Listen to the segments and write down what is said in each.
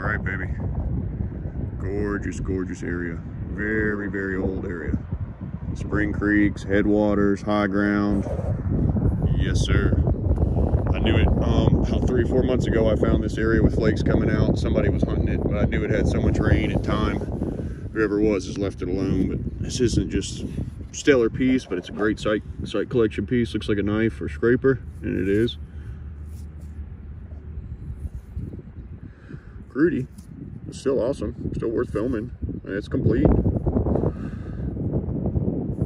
right, baby. Gorgeous, gorgeous area. Very, very old area. Spring creeks, headwaters, high ground. Yes, sir. I knew it about 3 or 4 months ago. I found this area with flakes coming out. Somebody was hunting it, but I knew it had so much rain and time. Whoever it was has left it alone. But this isn't just stellar piece, but it's a great site collection piece. Looks like a knife or scraper, and it is. Crudy. It's still awesome. Still worth filming. And it's complete.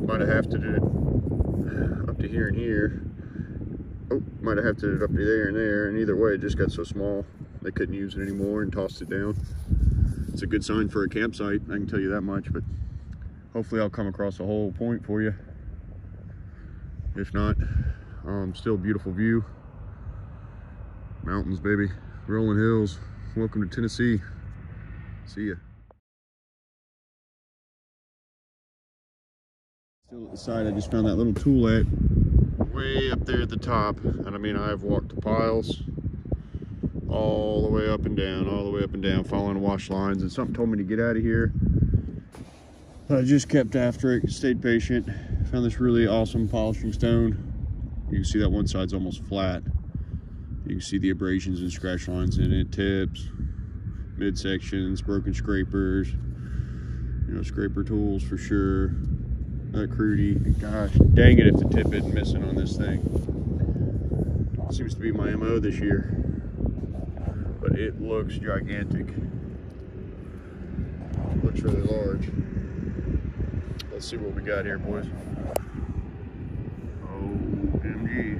Might have hafted it up to here and here. Oh, might have hafted it up to there and there. And either way, it just got so small they couldn't use it anymore and tossed it down. It's a good sign for a campsite, I can tell you that much. But hopefully I'll come across a whole point for you. If not, still a beautiful view. Mountains, baby. Rolling hills. Welcome to Tennessee. See ya. Still at the side, I just found that little toolette way up there at the top. And I mean, I've walked the piles all the way up and down, all the way up and down, following wash lines. And something told me to get out of here. But I just kept after it, stayed patient. Found this really awesome polishing stone. You can see that one side's almost flat. You can see the abrasions and scratch lines in it, tips, midsections, broken scrapers, you know, scraper tools for sure. That crudy, gosh, dang it if the tip isn't missing on this thing. Seems to be my MO this year, but it looks gigantic. It looks really large. Let's see what we got here, boys. OMG.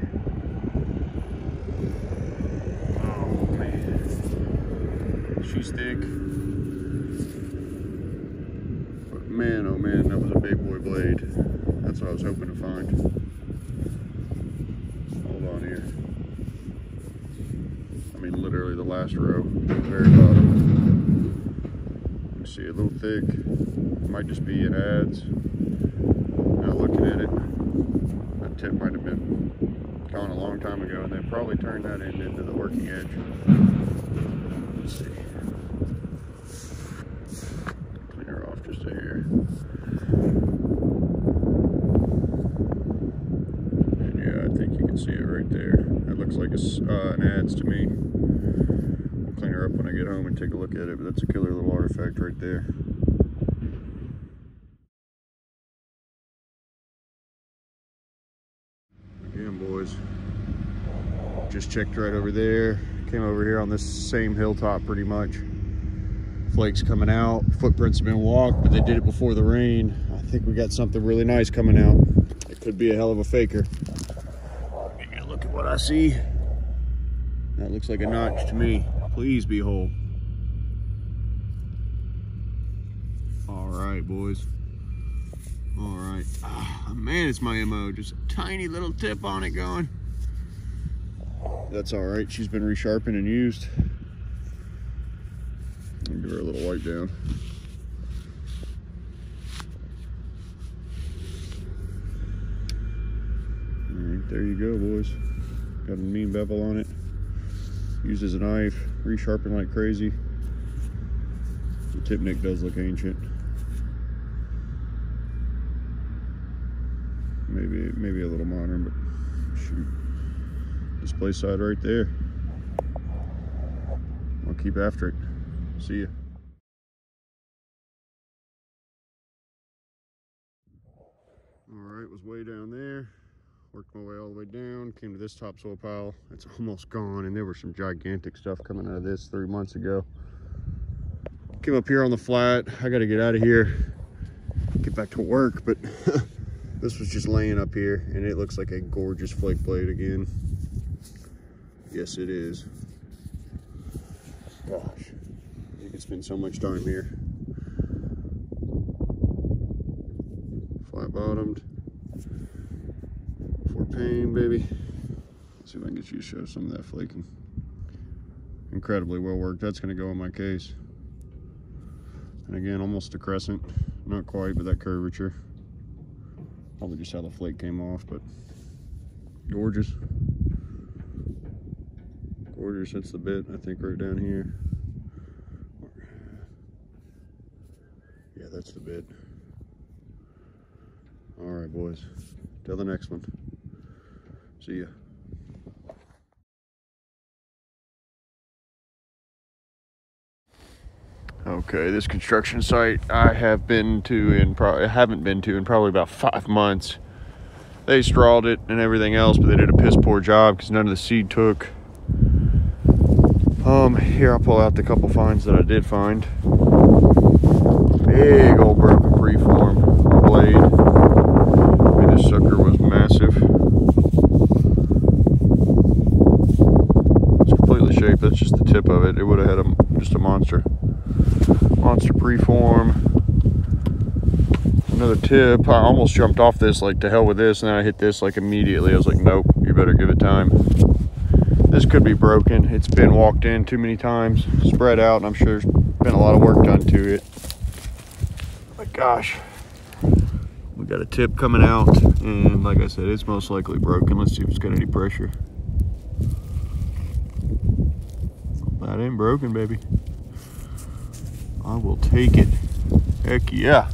Oh man, she's thick. But man, oh man, that was a big boy blade. That's what I was hoping to find. Hold on here. I mean, literally the last row, the very bottom. You see, a little thick. Might just be in ads. Now looking at it, that tip might have been gone a long time ago, and they probably turned that end into the working edge. Let's see. Clean her off just a hair. And yeah, I think you can see it right there. That looks like it's an ads to me. We'll clean her up when I get home and take a look at it, but that's a killer little artifact right there. Again, boys, just checked right over there. Came over here on this same hilltop pretty much. Flakes coming out. Footprints have been walked, but they did it before the rain. I think we got something really nice coming out. It could be a hell of a faker. Look at what I see. That looks like a notch to me. Please be whole. All right, boys. All right. Man, it's my MO. Just a tiny little tip on it going. That's all right. She's been resharpened and used. I'll give her a little wipe down. All right, there you go, boys. Got a mean bevel on it. Used as a knife. Resharpened like crazy. The tip nick does look ancient. Maybe a little modern, but shoot. Display side right there. I'll keep after it. See ya. All right, was way down there. Worked my way all the way down. Came to this topsoil pile. It's almost gone, and there was some gigantic stuff coming out of this 3 months ago. Came up here on the flat. I got to get out of here, get back to work, but this was just laying up here, and it looks like a gorgeous flake blade again. Yes, it is. Gosh, you could spend so much time here. Flat bottomed. For pain, baby. Let's see if I can get you to show some of that flaking. Incredibly well worked. That's going to go in my case. And again, almost a crescent. Not quite, but that curvature. Probably just how the flake came off, but gorgeous. Gorgeous. That's the bit, I think, right down here. that's the bit. All right, boys. Till the next one. See ya. Okay, this construction site I haven't been to in probably about 5 months. They strawed it and everything else, but they did a piss poor job because none of the seed took. Here I'll pull out the couple finds that I did find. Big old broken preform blade. I mean, this sucker was massive. It's completely shaped. That's just the tip of it. It would have had just a monster preform. Another tip. I almost jumped off this like to hell with this, and then I hit this like immediately. I was like, nope, you better give it time. This could be broken. It's been walked in too many times, spread out, and I'm sure there's been a lot of work done to it. But gosh, we got a tip coming out, and like I said, it's most likely broken. Let's see if it's got any pressure. That ain't broken, baby. I will take it. Heck yeah.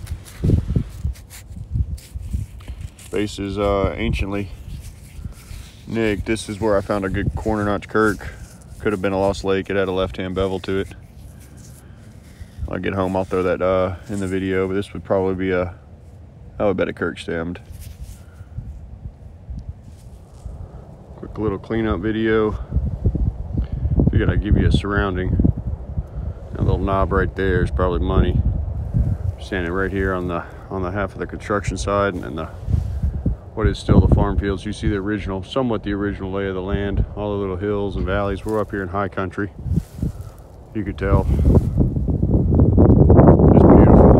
Base is anciently nicked. This is where I found a good corner notch kirk. Could have been a lost lake. It had a left-hand bevel to it. When I get home, I'll throw that in the video, but this would probably be I would bet a kirk stemmed. Quick little cleanup video. Figured I'd give you a surrounding. That little knob right there is probably money. Standing right here on the half of the construction side, and then what is still the farm fields. You see the original, somewhat the original lay of the land, all the little hills and valleys. We're up here in high country. You could tell. Just beautiful.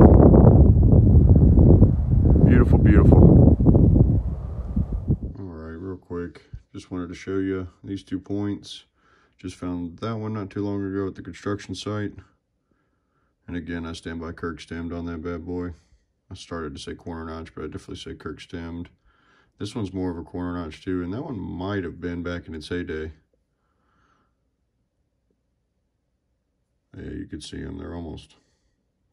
Beautiful, beautiful. All right, real quick. Just wanted to show you these 2 points. Just found that one not too long ago at the construction site. And again, I stand by kirk stemmed on that bad boy. I started to say corner notch, but I definitely say kirk stemmed. This one's more of a corner notch too, and that one might have been back in its heyday. Yeah, you could see them. They're almost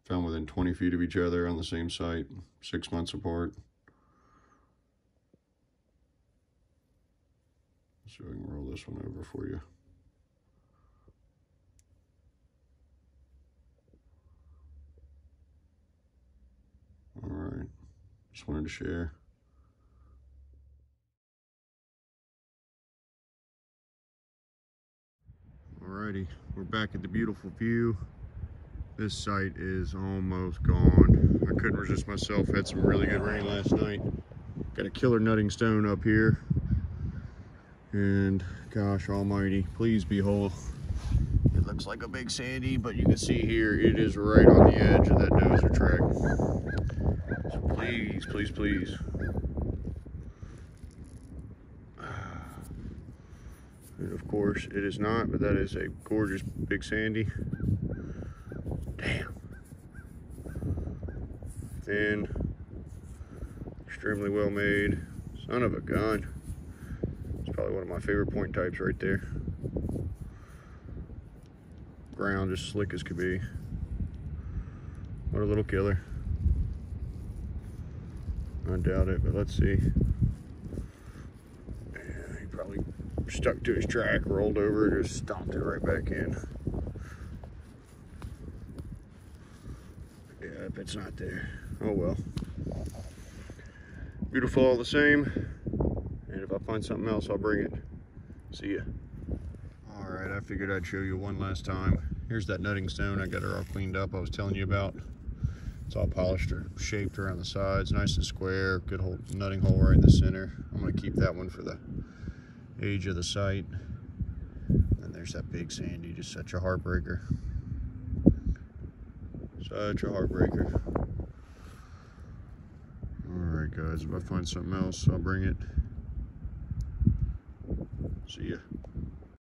found within 20 feet of each other on the same site, 6 months apart. So I can roll this one over for you. All right, just wanted to share. Alrighty, we're back at the beautiful view. This site is almost gone. I couldn't resist myself. Had some really good rain last night. Got a killer nutting stone up here. And gosh almighty, please be whole. It looks like a big sandy, but you can see here it is right on the edge of that dozer track. So please, please, please. And of course it is not, but that is a gorgeous big sandy. Damn. Thin, extremely well made, son of a gun. It's probably one of my favorite point types right there. Ground just slick as could be. What a little killer. I doubt it, but let's see. Yeah, he probably stuck to his track, rolled over, just stomped it right back in. Yeah, if it's not there, oh well. Beautiful all the same, and if I find something else, I'll bring it. See ya. All right, I figured I'd show you one last time. Here's that nutting stone. I got her all cleaned up I was telling you about. It's all polished or shaped around the sides, nice and square, good hole, nutting hole right in the center. I'm gonna keep that one for the age of the site. And there's that big sandy, just such a heartbreaker. Such a heartbreaker. All right, guys, if I find something else, I'll bring it. See ya.